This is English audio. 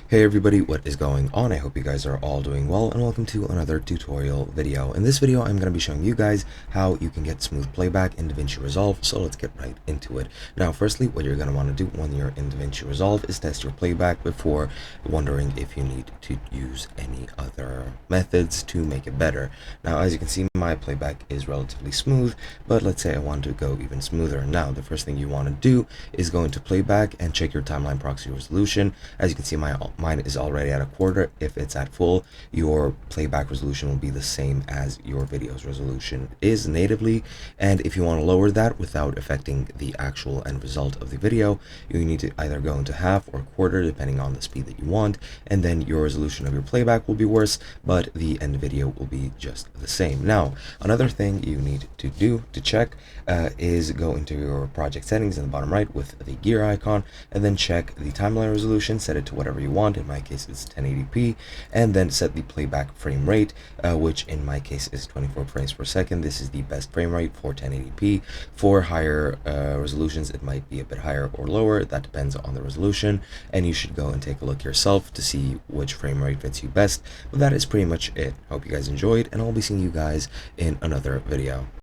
Hey everybody, what is going on? I hope you guys are all doing well, and welcome to another tutorial video. In this video, I'm going to be showing you guys how you can get smooth playback in Davinci Resolve, so let's get right into it. Now, firstly, what you're going to want to do when you're in Davinci Resolve is test your playback before wondering if you need to use any other methods to make it better. Now, as you can see, my playback is relatively smooth, but let's say I want to go even smoother. Now, the first thing you want to do is go into Playback and check your timeline proxy resolution. As you can see, mine is already at a quarter. If it's at full, your playback resolution will be the same as your video's resolution is natively. And if you want to lower that without affecting the actual end result of the video, you need to either go into half or quarter depending on the speed that you want, and then your resolution of your playback will be worse, but the end video will be just the same. Now, another thing you need to do to check is go into your project settings in the bottom right with the gear icon, and then check the timeline resolution, set it to whatever you want. In my case it's 1080p, and then set the playback frame rate, which in my case is 24 frames per second. This is the best frame rate for 1080p. For higher resolutions, it might be a bit higher or lower. That depends on the resolution, and you should go and take a look yourself to see which frame rate fits you best. But that is pretty much it. Hope you guys enjoyed, and I'll be seeing you guys in another video.